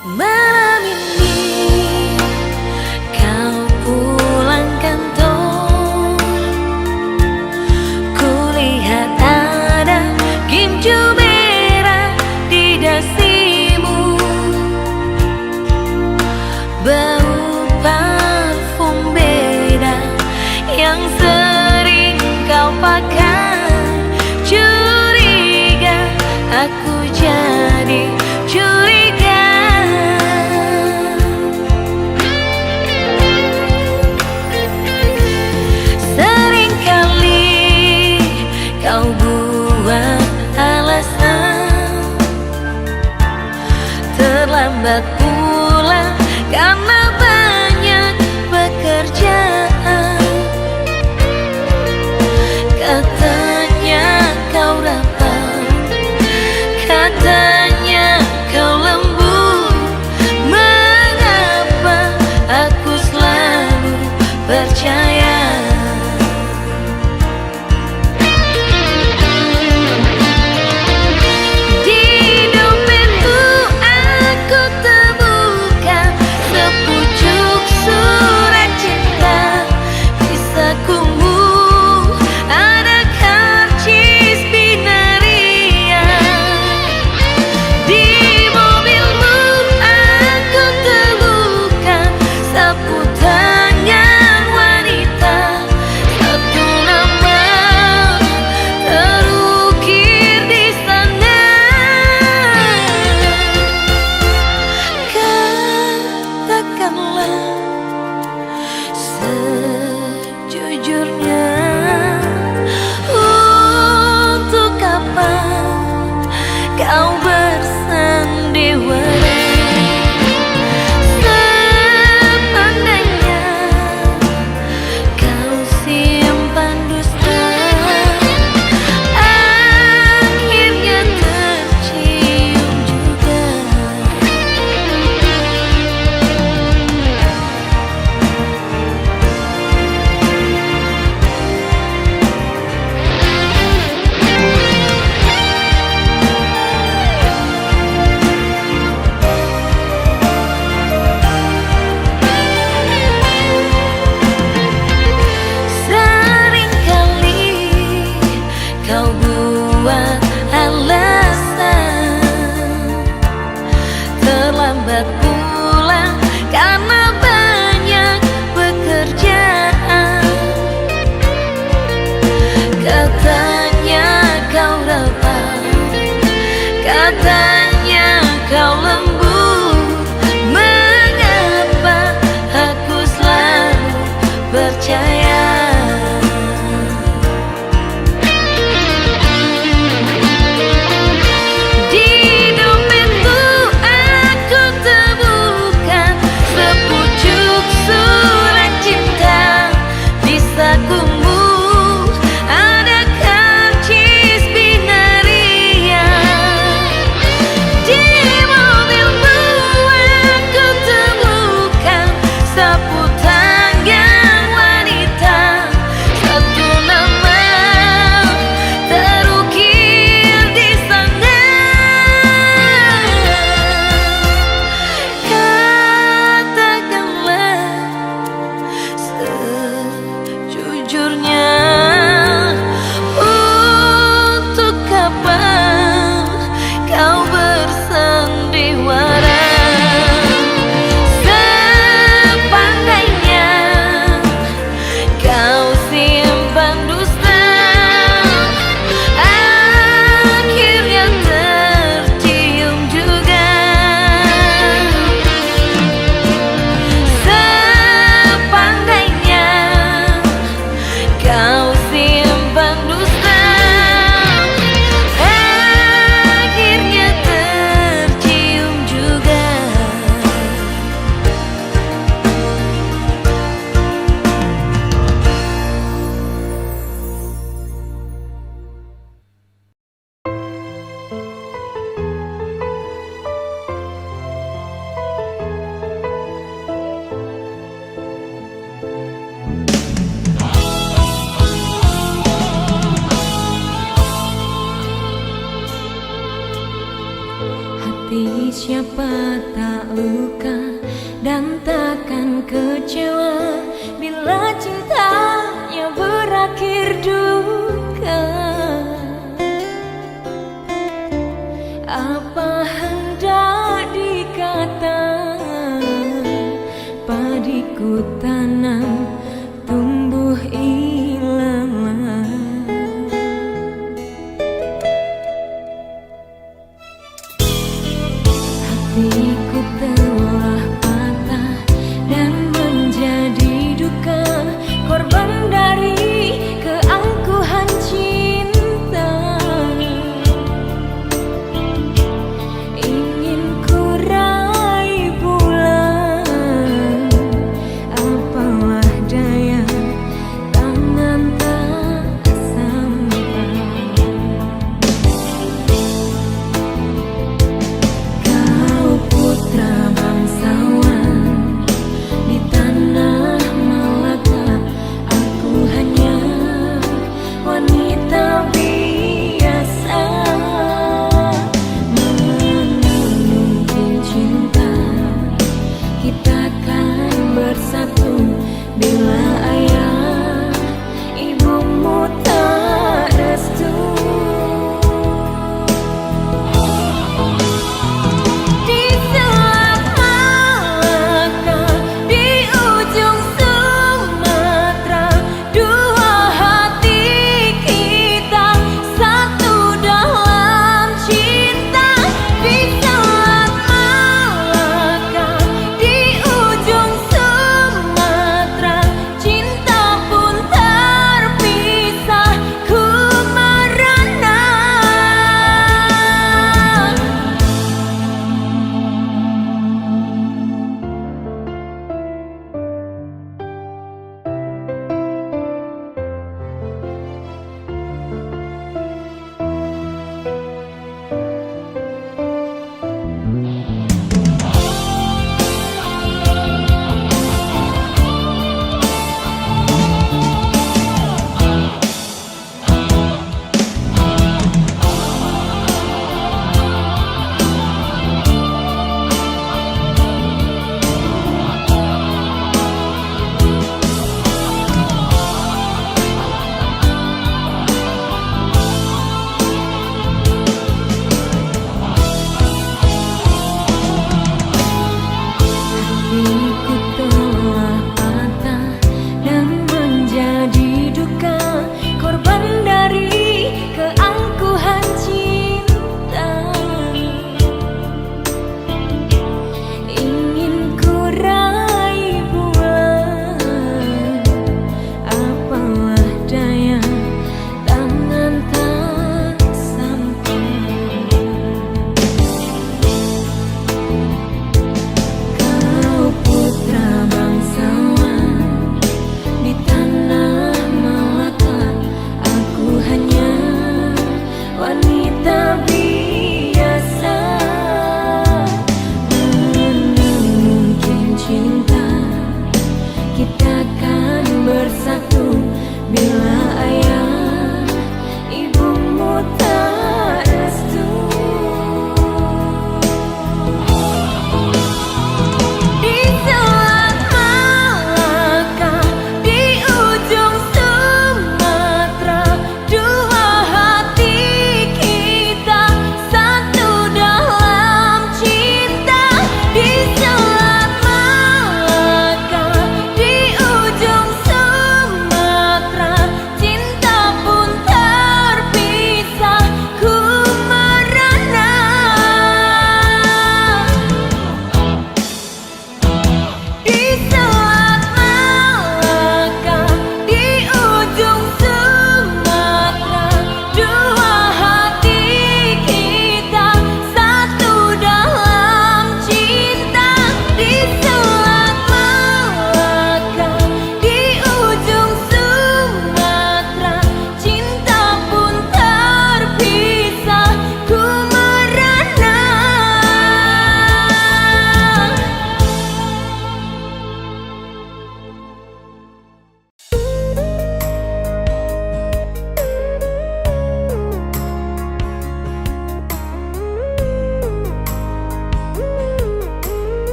Malam ini kau pulang kantor, kulihat ada gincu merah di dasimu, bau parfum beda yang sering kau pakai. Curiga, aku jadi curiga. Kau buat alasan terlambat pulang karena banyak pekerjaan. Katanya kau rapat, katanya kau lembut. Mengapa aku selalu percaya? Sejujurnya, untuk apa kau bersandiwara? Sepandainya kau simpan dusta, akhirnya tercium juga. Kau buat alasan terlambat pulang karena banyak pekerjaan. Katanya kau rapat, katanya kau lembut. Mengapa aku selalu percaya? Di dompetku aku temukan 10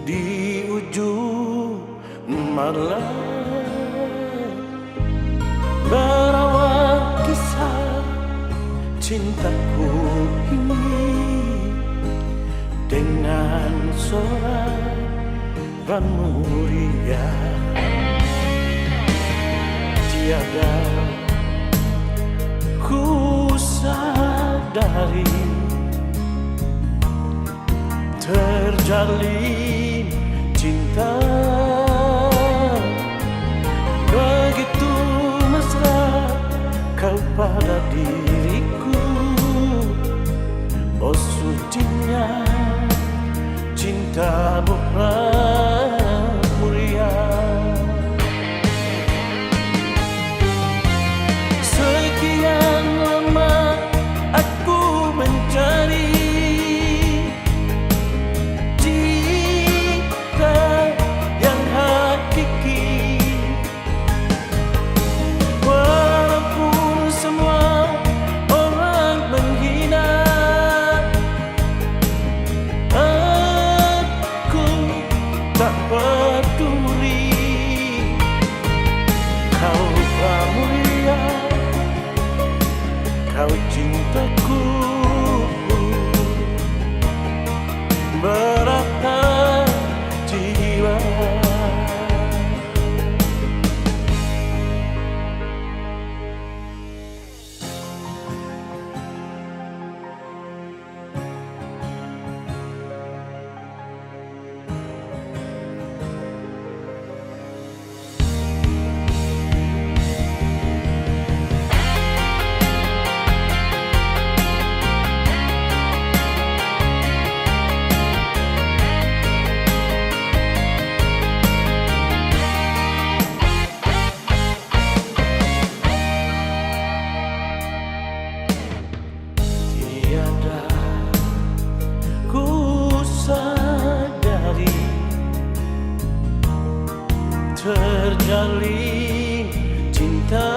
di ujung malam, berawal kisah cintaku ini dengan sorak meriah. Tiada ku sadari terjalin cinta begitu mesra kau pada diriku. Oh sucinya cintamu mulia. Sekian lama aku mencari cinta yang hakiki, walaupun semua orang menghina. Aku tak peduli, kau mulia, kau cintaku berapa jiwa. Tiada ku sadari terjalin cinta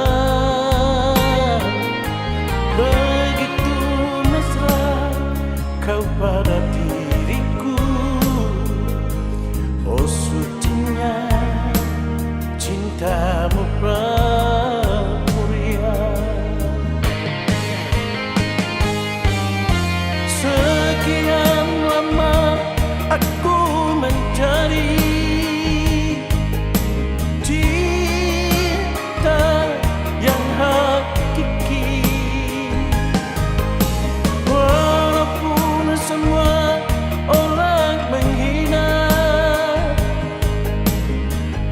begitu mesra kau pada diriku. Oh sucinya cintamu mulia. Sekian lama aku mencari cinta yang hakiki, walaupun semua orang menghina.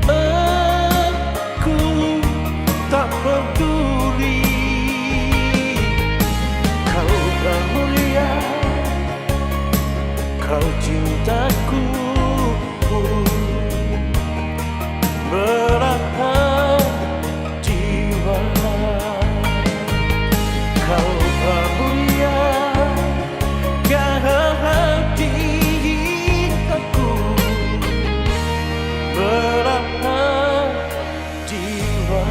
Aku tak peduli, kau mulia, kau cintaku berapa jiwa. Kau mulia, kau cintaku berapa jiwa.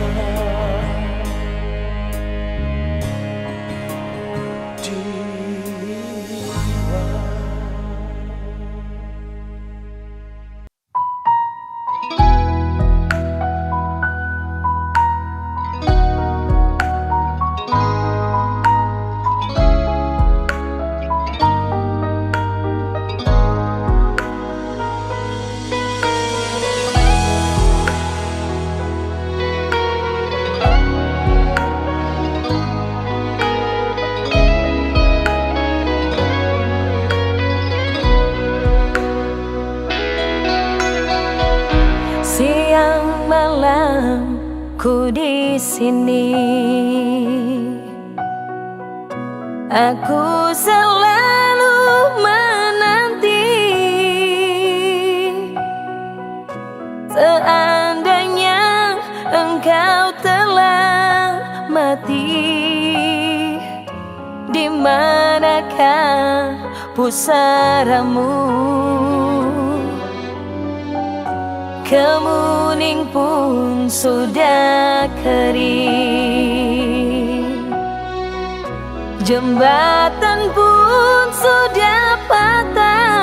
Siang malam ku di sini, aku selalu menanti. Seandainya engkau telah mati, di manakah pusaramu? Kemuning pun sudah kering, jembatan pun sudah patah.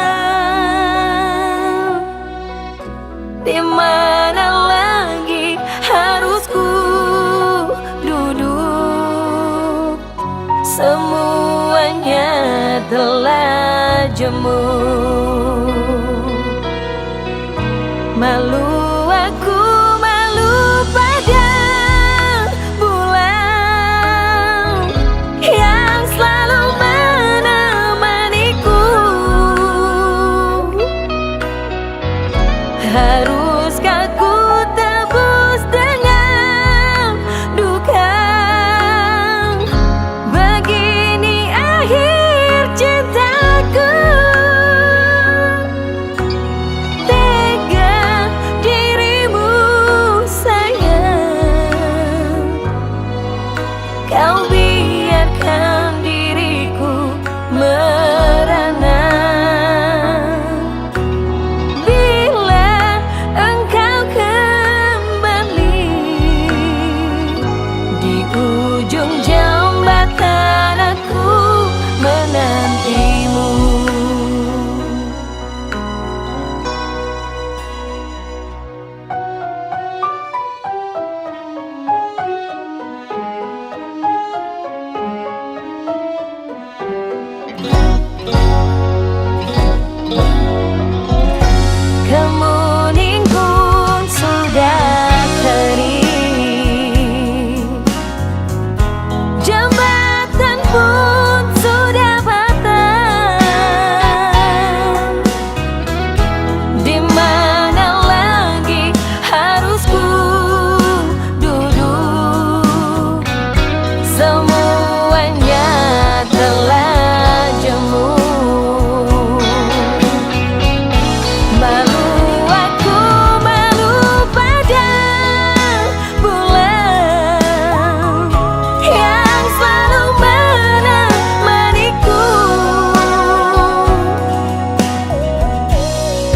telah jemu. Malu aku, malu pada bulan yang selalu menemaniku. Haruskah ku tebus dengan duka? Begini akhir cintaku. Tega dirimu sayang, kau biarkan diriku merana. Bila engkau kembali di ujung jambatan, aku menantimu. Kemuning pun sudah kering, jembatan pun sudah patah. Di mana lagi harus ku duduk? Semuanya telah jemu. Malu aku, malu pada bulan yang selalu menemaniku.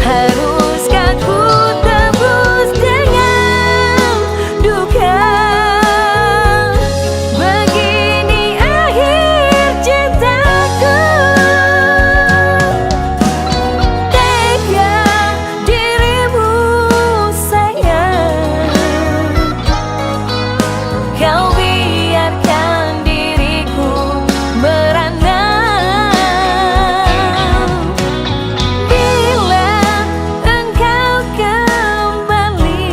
Haruskah ku tebus dengan duka? Begini akhir cintaku. Tega dirimu sayang, kau biarkan diriku merana. Bila engkau kembali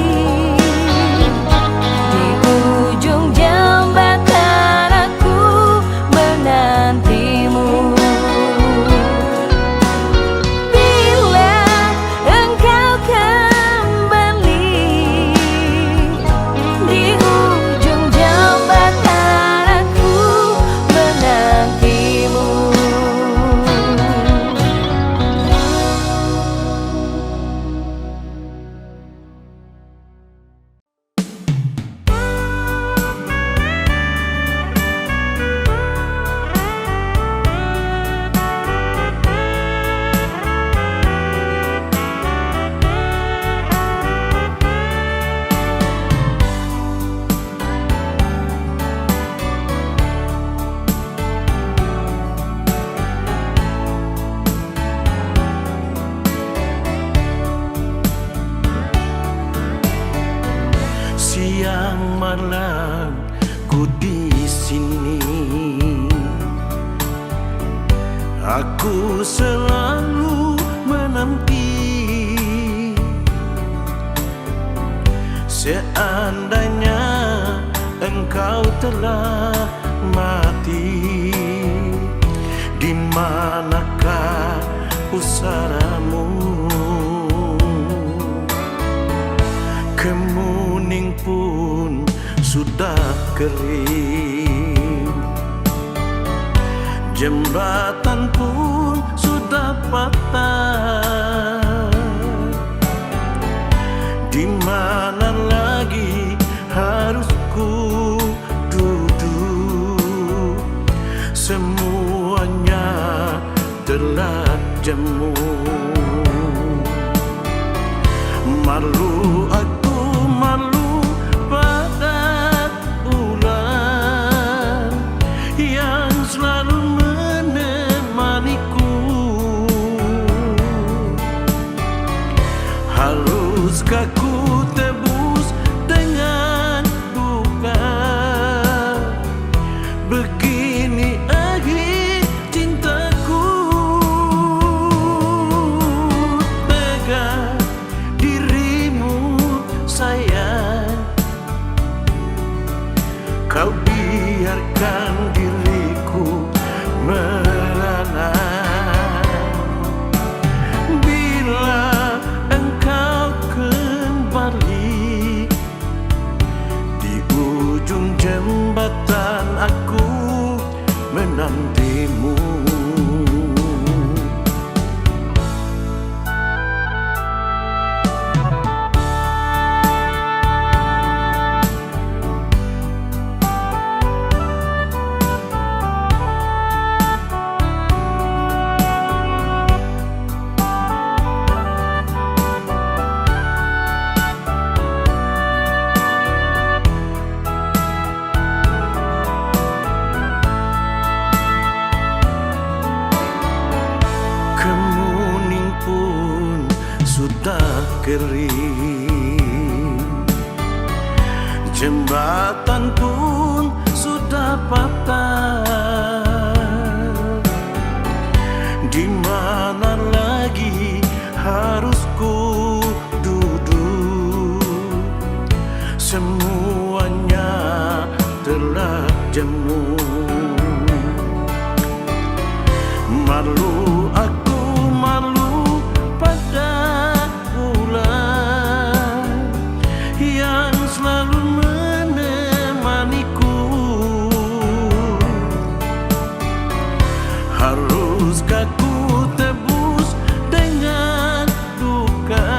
di ujung jambatan, aku menantimu. Bila engkau kembali di ujung jambatan, aku menantimu. Siang malam ku di sini, aku selalu menanti. Seandainya engkau telah mati, di manakah pusaramu? Kemuning pun sudah kering, jembatan pun sudah patah. Di mana lagi harus ku duduk? Semuanya telah jemu. Malu aku, malu pada bulan yang selalu menemaniku. Haruskah ku tebus dengan duka? Begini akhir cintaku. telah kering, jembatan pun sudah patah. Di mana lagi harus ku duduk? Semuanya telah jemu. Malu aku, malu pada bulan yang selalu menemaniku. Haruskah ku tebus dengan duka?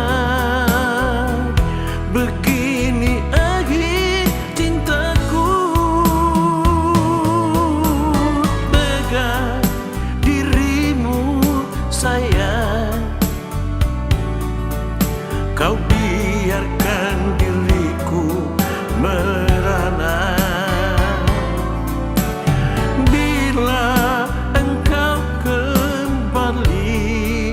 Begini akhir cintaku. Tega dirimu sayang, kau biarkan diriku merana. Bila engkau kembali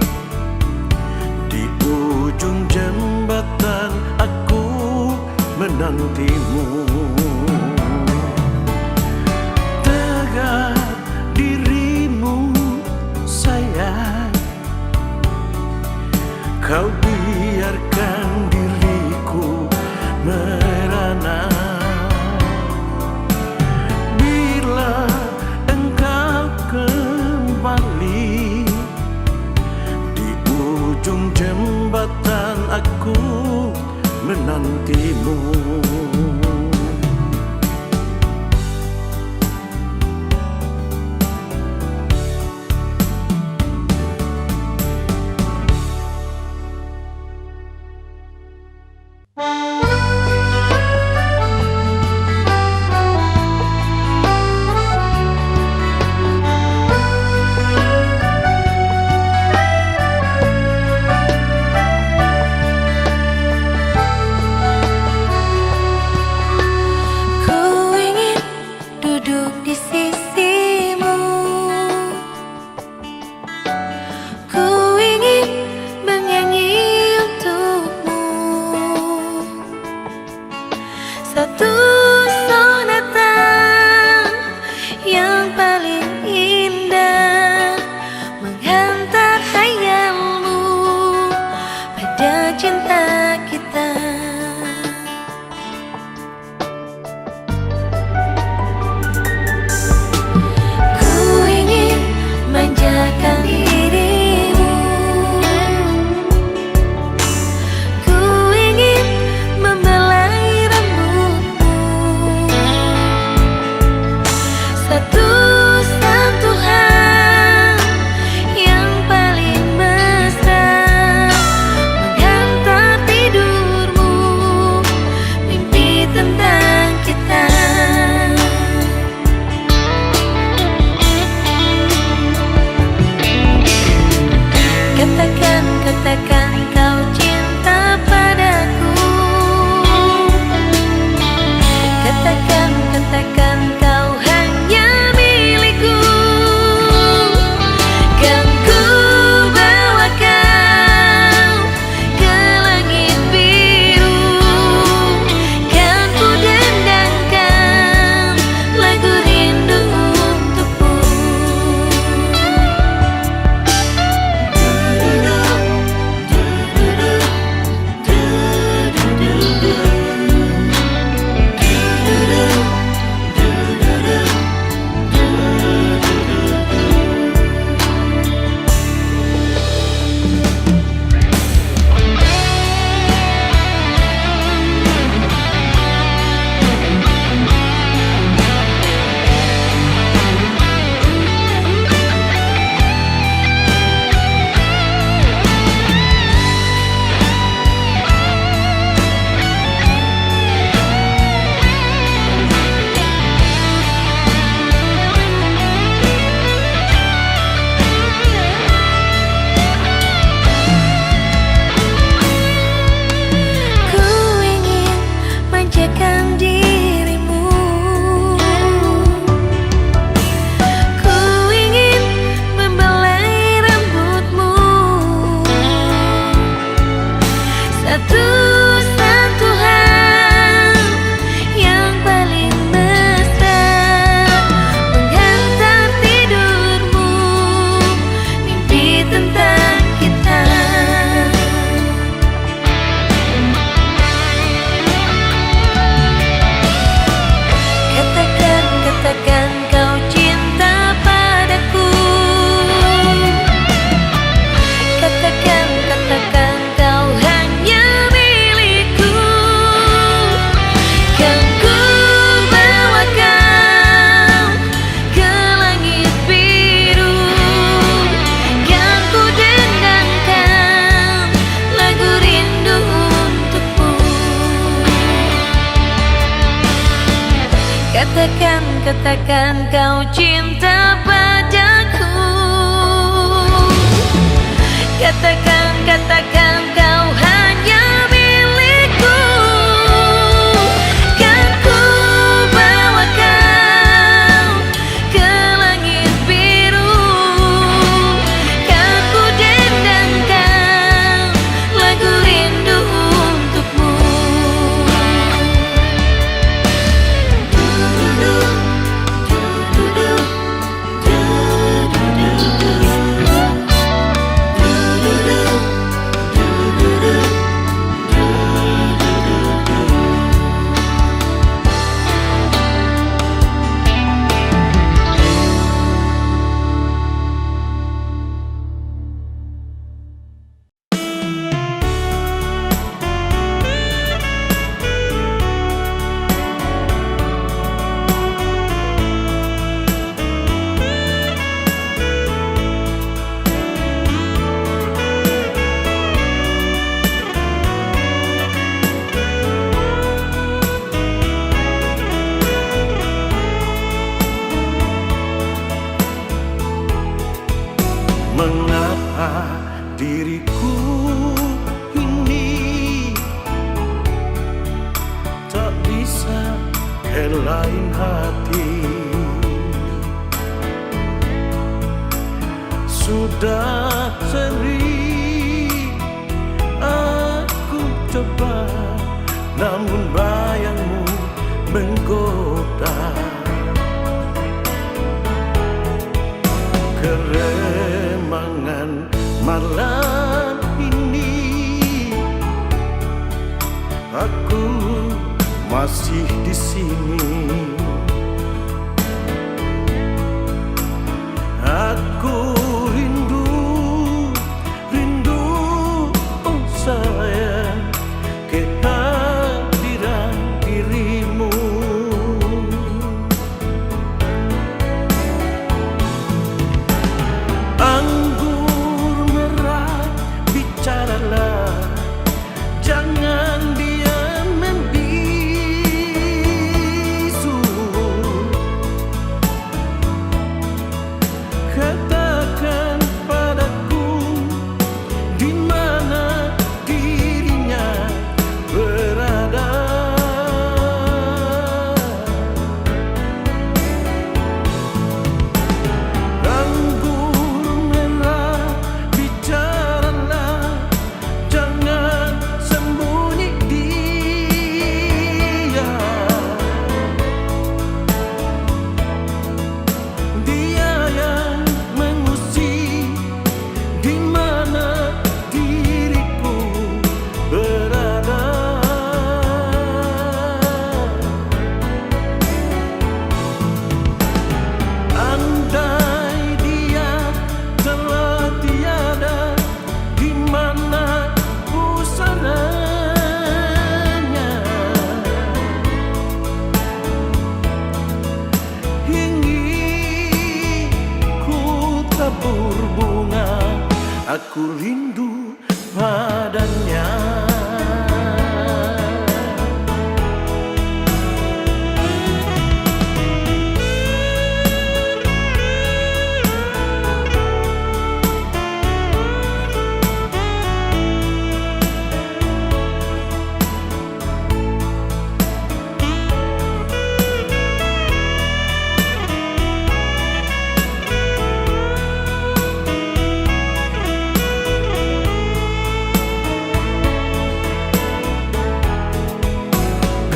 di ujung jembatan, aku menantimu. Tegak dirimu sayang, kau biarkan diriku merana. Bila engkau kembali di ujung jembatan, aku menantimu. Ku ingin duduk di sisimu. Ku ingin bernyanyi untukmu satu sonata yang paling indah, menghantar khayalmu pada cinta kita. Ku ingin manjakan dirimu. Ku ingin membelai rambutmu. Satu sentuhan yang paling mesra, menghantar katakan kau cinta padaku. Katakan, katakan kau hanya milikku. Kan ku bawa kau ke langit biru. Kan ku dendangkan lagu rindu untukmu. Mengapa diriku ini tak bisa ke lain hati? Sudah sering aku coba, namun bayangmu menggoda. Keremangan malam ini, aku masih di sini. Aku rindu, rindu, oh sayang, kehadiran dirimu. Anggur merah, bicaralah, jangan diam membisu. Katakan padaku di mana dirinya berada. Anggur merah, bicaralah, jangan sembunyi dia. Dia yang mengusik di mana diriku berada. Andai dia telah tiada, di mana pusananya? Ingin ku tabur bunga, aku rindu padanya.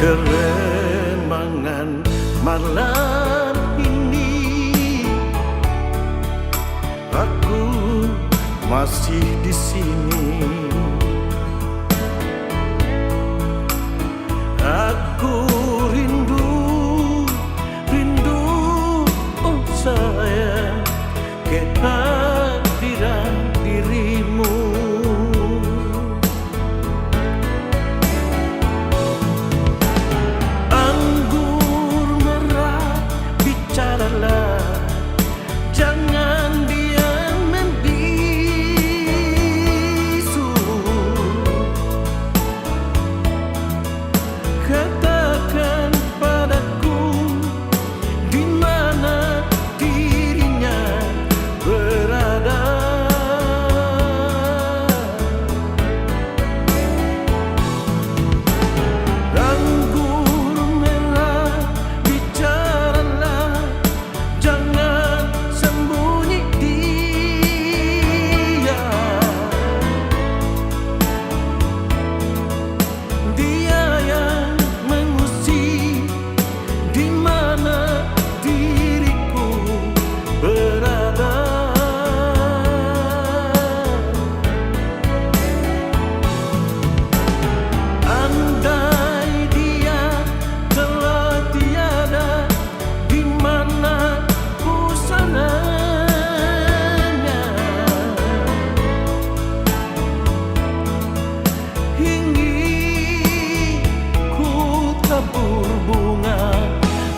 Keremangan malam ini, aku masih di sini. Aku rindu, rindu, oh sayang, kehadiran dirimu. Anggur merah, bicaralah, jangan diam membisu.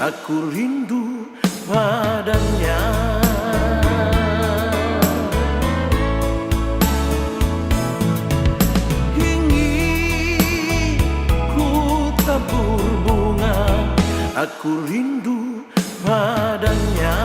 aku rindu padanya. Ingin ku tabur bunga, aku rindu padanya.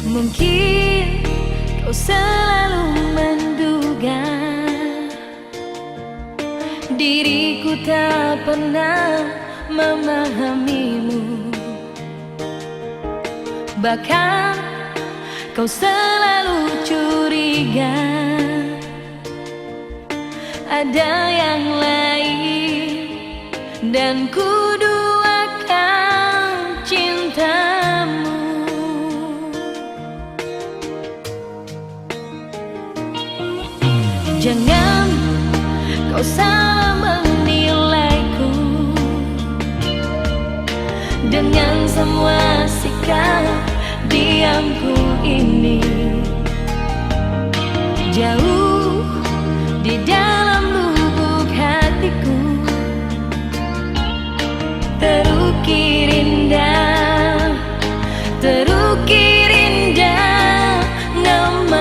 Mungkin kau selalu menduga diriku tak pernah memahamimu. Bahkan kau selalu curiga ada yang lain, dan ku duakan cintamu. Jangan kau salah menilaiku dengan semua sikap diamku ini. Jauh di dalam lubuk hatiku terukir indah, terukir indah namamu.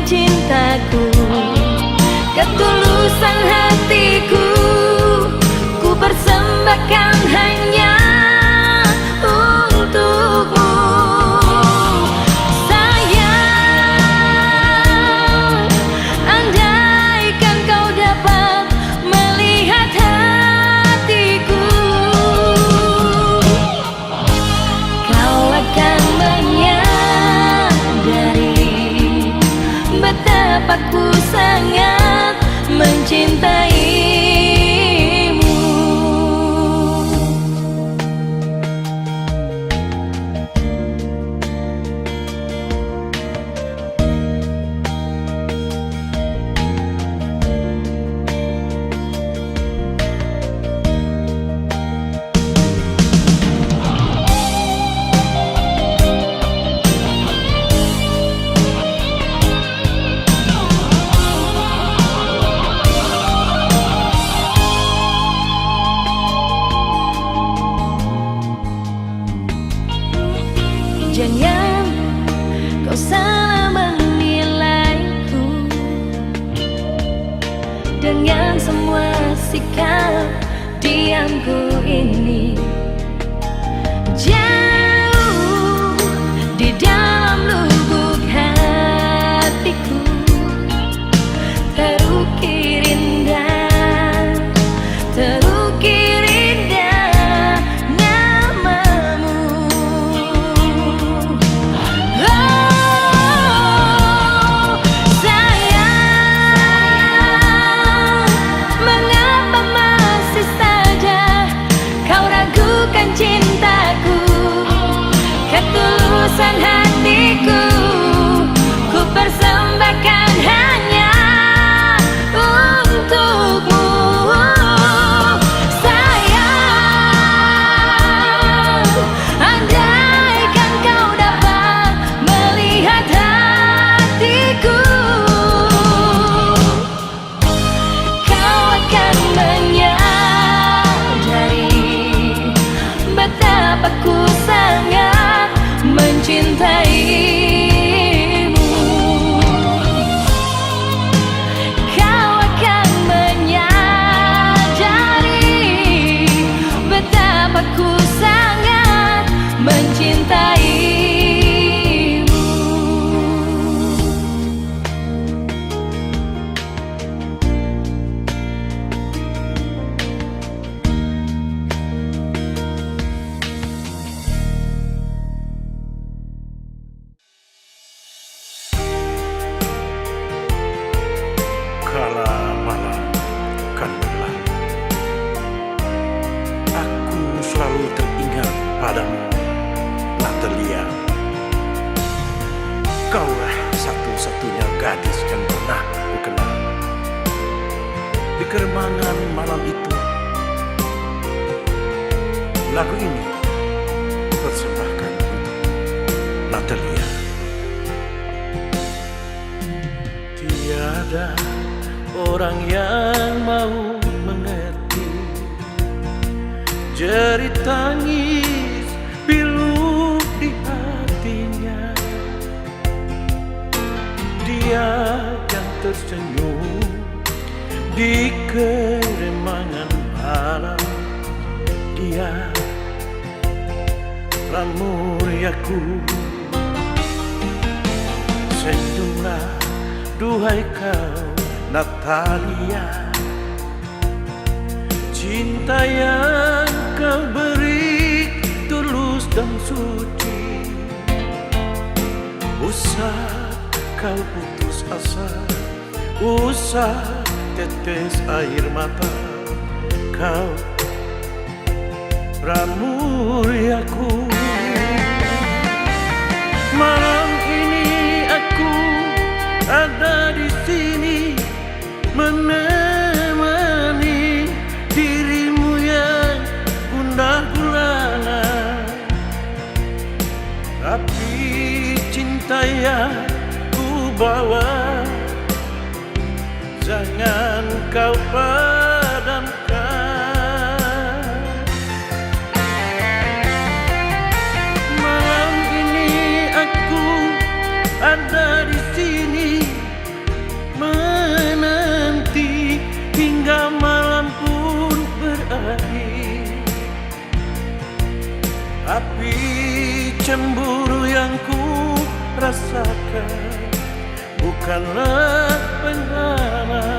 Cintaku, ketulusan hatiku, ku persembahkan hanya untukmu. Sayang, andaikan kau dapat melihat hatiku, kau akan menyadari betapa ku sangat mencintaimu. Jangan kau salah menilaiku dengan semua sikap diamku ini. Jauh di dalam lubuk hatiku terukir indah, terukir indah namamu. Oh, sayang, mengapa masih saja kau ragukan cintaku? kala malam kan berlalu. Aku selalu teringat padamu, Natalia. Kaulah satu-satunya gadis yang pernah aku kenal. Di keremangan malam itu, lagu ini persembahkan untuk Natalia. Tiada orang yang mau mengerti jerit tangis pilu di hatinya. Dia yang tersenyum di keremangan malam. Dia Ramuriaku. Senyumlah duhai kau Natalia, cinta yang kau beri tulus dan suci. Usah kau putus asa, usah tetes air mata. Kau Ramuriaku. Malam ini aku ada di sini menemani dirimu yang gundah gulana. Tapi cinta yang ku bawa jangan kau padamkan. Malam ini aku ada di sini menanti hingga malam pun berakhir. Api cemburu yang ku rasakan bukanlah penghalang.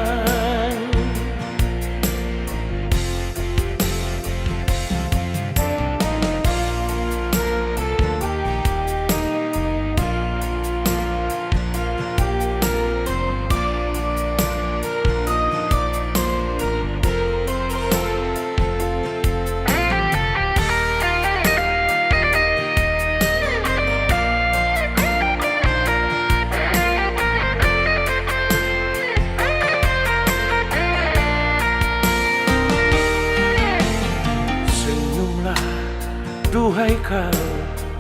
Duhai kau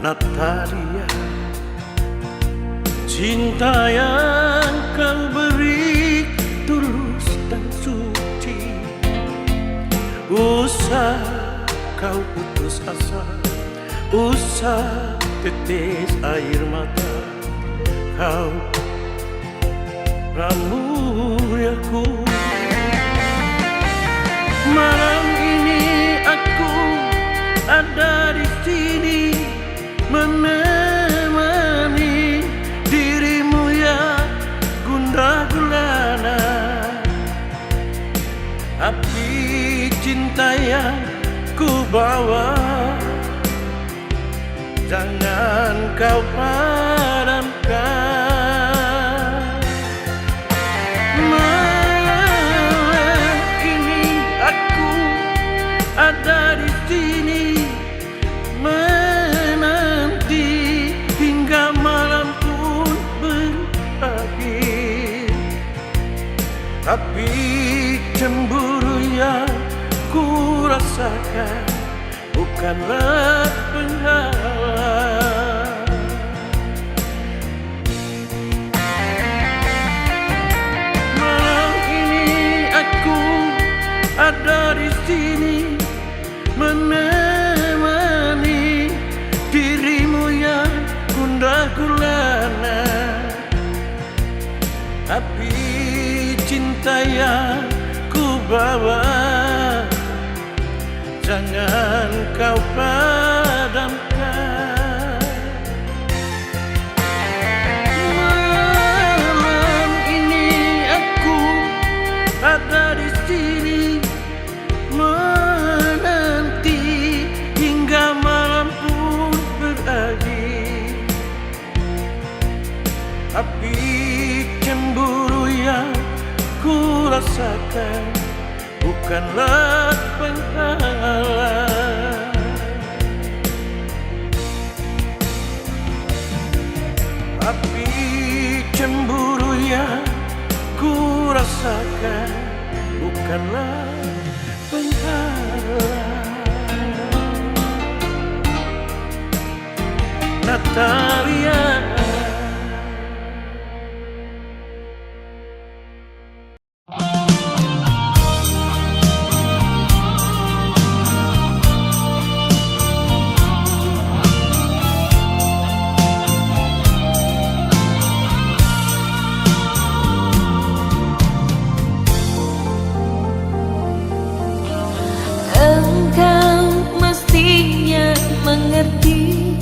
Natalia, cinta yang kau beri tulus dan suci. Usah kau putus asa, usah tetes air mata. Kau Ramuriaku. Malam ini aku ada di sini menemani dirimu yang gundah gulana. Api cinta yang ku bawa jangan kau padamkan. Malam ini aku ada di sini menanti hingga malam pun berakhir. Tapi cemburu yang ku rasakan bukanlah penghalang. Malam ini aku ada di sini menemani dirimu yang gundah gulana. Api cinta yang ku bawa jangan kau padamkan. Malam ini aku ada di sini menanti hingga malam pun berakhir. Api cemburu yang ku ku rasakan bukanlah penghalang. Api cemburu yang ku rasakan bukanlah penghalang. Natalia. Engkau mestinya mengerti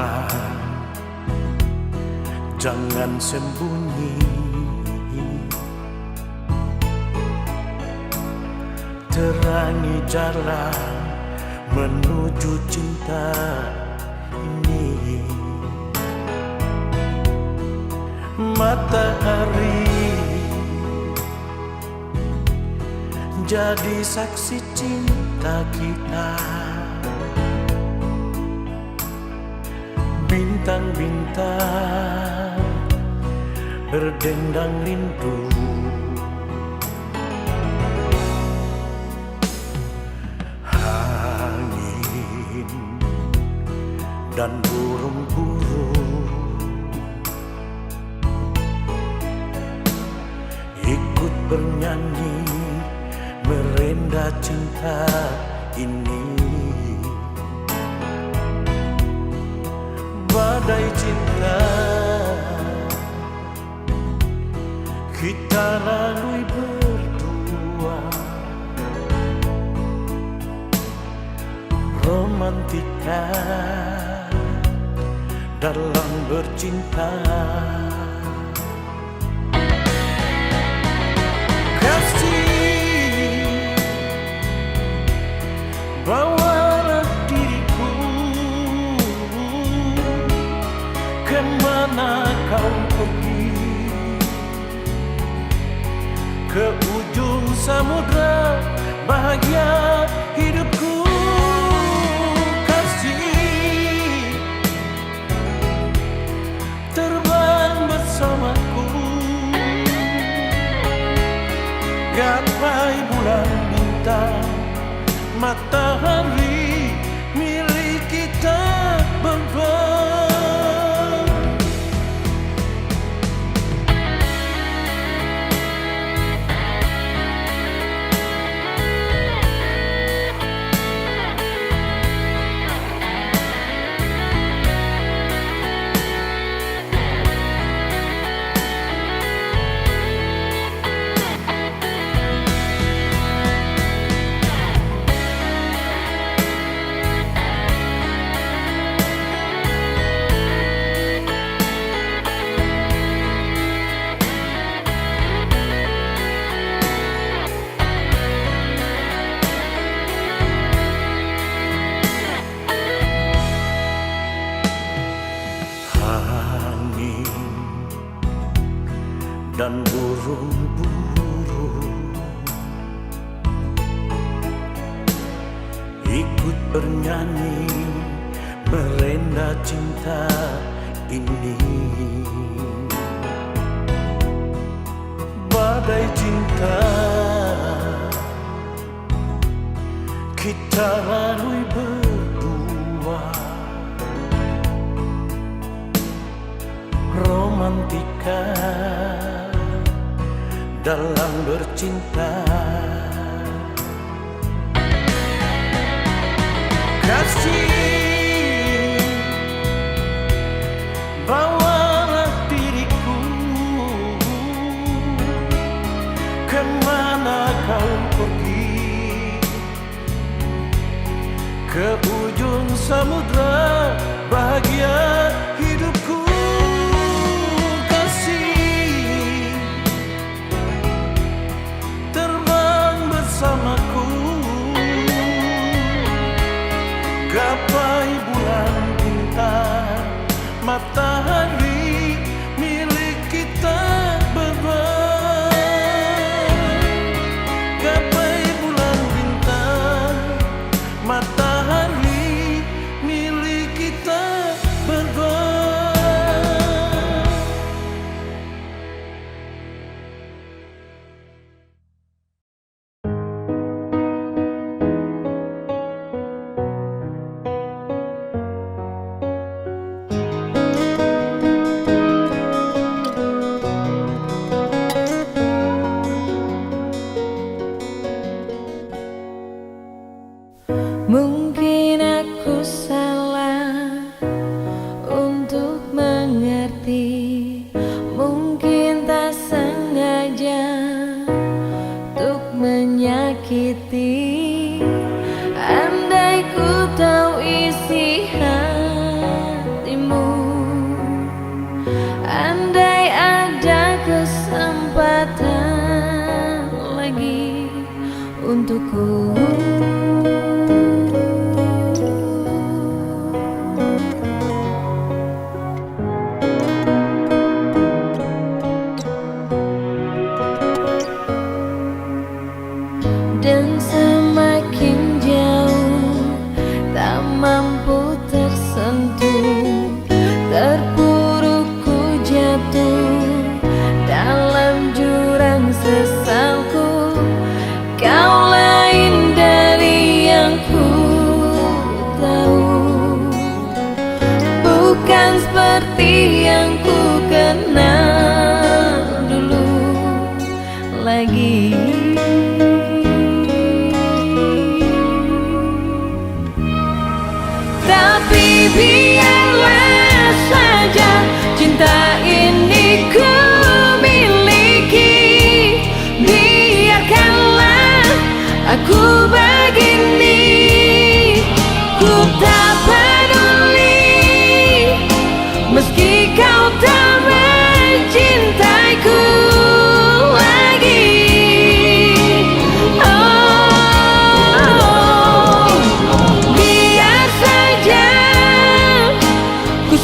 bilang jangan sembunyi, terangi jalan menuju cinta ini. Matahari jadi saksi cinta kita, bintang-bintang berdendang rindu. Angin dan burung-burung ikut bernyanyi merenda cinta ini. Badai cinta kita lalui berdua, romantika dalam bercinta. Kasih, bawalah diriku kemana kau pergi, ke ujung samudra bahagia hidupku. Kasih, terbang bersamaku, gapai bulan bintang, matahari milik kita berdua. Dan burung-burung ikut bernyanyi merenda cinta ini. Badai cinta kita lalui berdua, romantika dalam bercinta. Kasih, bawalah diriku kemana kau pergi, ke ujung samudra bahagia hidupku. Bersamaku, gapai bulan bintang, matahari milik kita berdua. Gapai bulan bintang, matahari milik kita berdua. Mungkin aku salah untuk mengerti, mungkin tak sengaja untuk menyakiti. Andai ku tahu isi hati untukku. Dan semakin jauh tak mampu tersentuh, terpuruk ku jatuh dalam jurang sesalku. Kau lain dari yang ku tahu, bukan seperti yang ku kenal dulu lagi. Tapi biarlah saja cinta ini ku miliki. Biarkanlah aku begini, ku tak peduli meski kau tak mencintaiku lagi.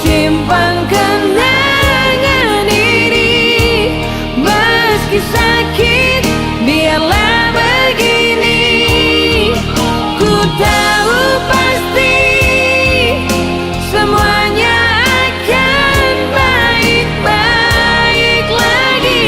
Simpan kenangan ini, meski sakit biarlah begini. Ku tahu pasti semuanya akan baik-baik lagi.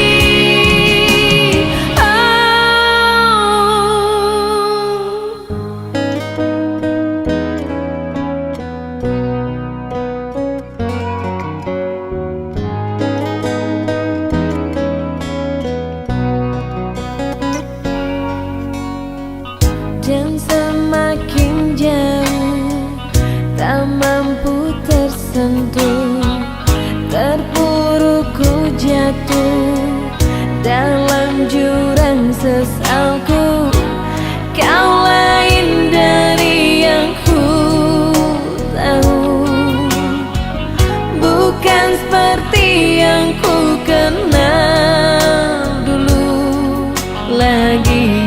Dan semakin jauh tak mampu tersentuh, terpuruk ku jatuh dalam jurang sesalku. Kau lain dari yang ku tahu, bukan seperti yang ku kenal dulu lagi.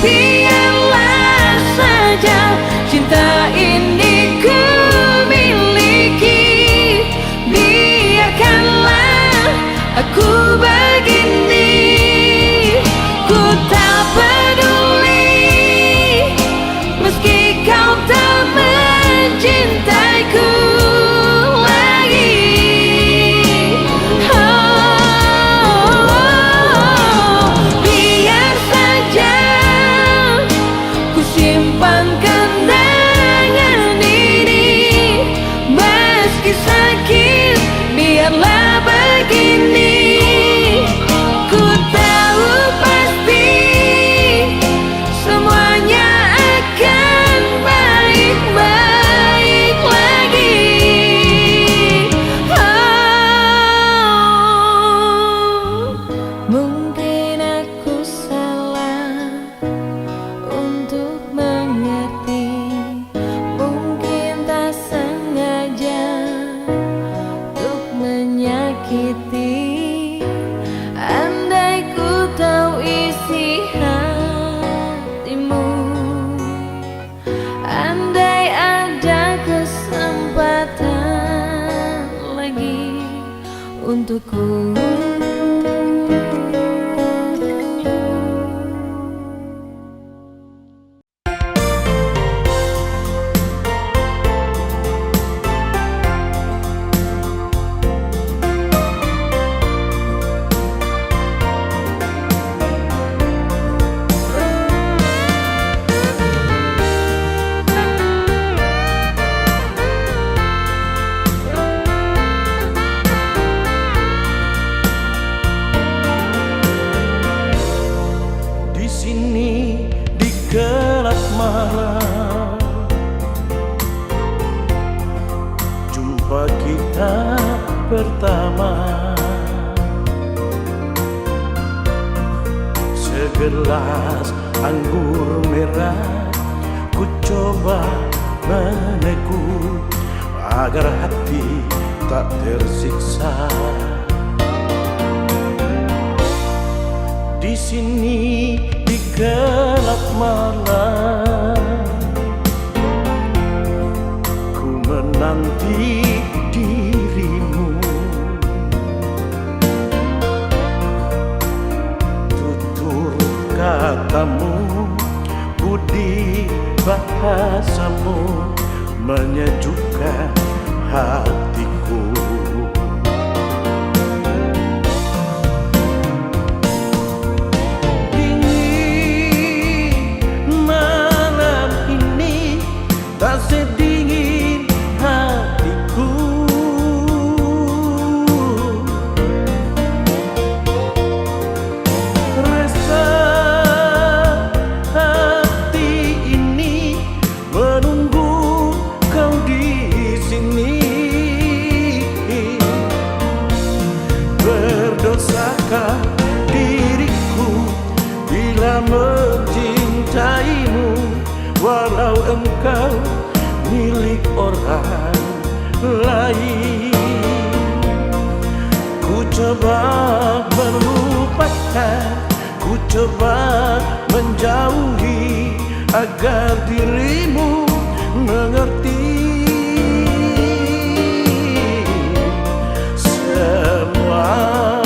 Biarlah saja cinta ini ku miliki. Biarkanlah aku begini, ku tak peduli meski kau tak mencintaiku lagi. Biar saja simpan kenangan ini, meski sakit biarlah begini. Ku tahu pasti semuanya akan baik-baik lagi. Mungkin aku salah untuk mengerti, mungkin tak sengaja untuk menyakiti. Andai ku tahu isi hatimu, andai ada kesempatan lagi untukku. Jumpa kita pertama, segelas anggur merah ku coba meneguk agar hati tak tersiksa. Di sini di gelap malam, ku menanti dirimu. Tutur katamu, budi bahasamu menyejukkan hatiku. Tak sedingin hatiku, rasa hati ini menunggu kau di sini. Berdosakah diriku bila mencintaimu, walau engkau milik orang lain? Ku coba melupakan, ku coba menjauhi agar dirimu mengerti. Semua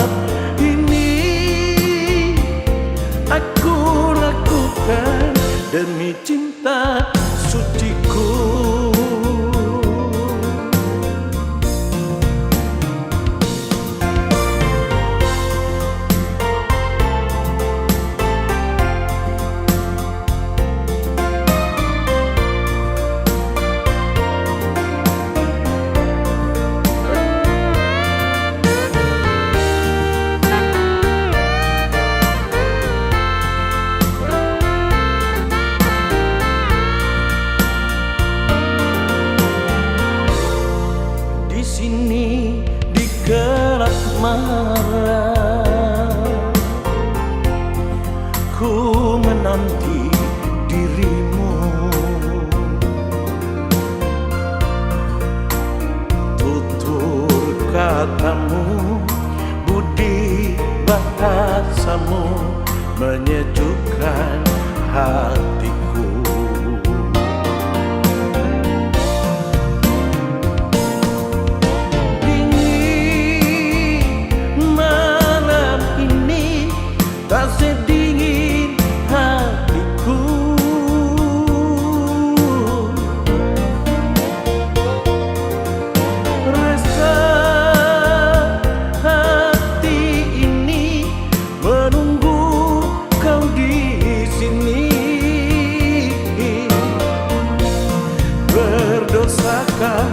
ini aku lakukan demi cinta suciku. Di gelap malam, ku menanti dirimu. Tutur katamu, budi bahasamu menyejukkan hatiku. Tak sedingin hatiku, rasa hati ini menunggu kau di sini. Berdosakah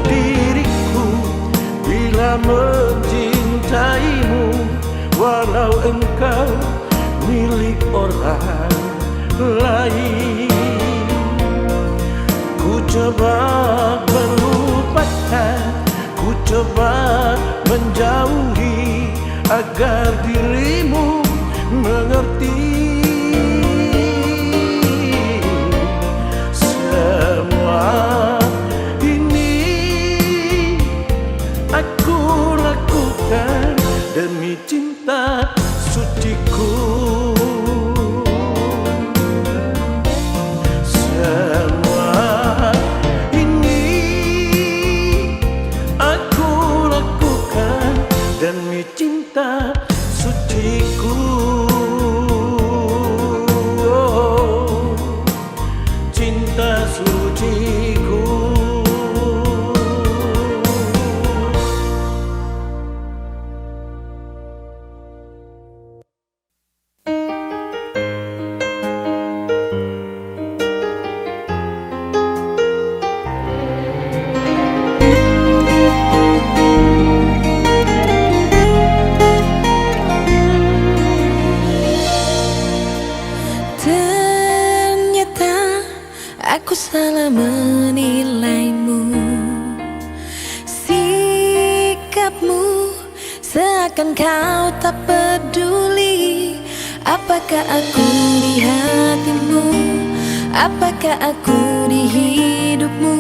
diriku bila mencintaimu, walau engkau milik orang lain? Ku coba melupakan, ku coba menjauhi agar dirimu mengerti. Semua ini aku lakukan demi cinta suciku. Semua ini aku lakukan demi cinta suciku. Oh, cinta suciku. Aku salah menilaimu, sikapmu seakan kau tak peduli. Apakah aku di hatimu? Apakah aku di hidupmu?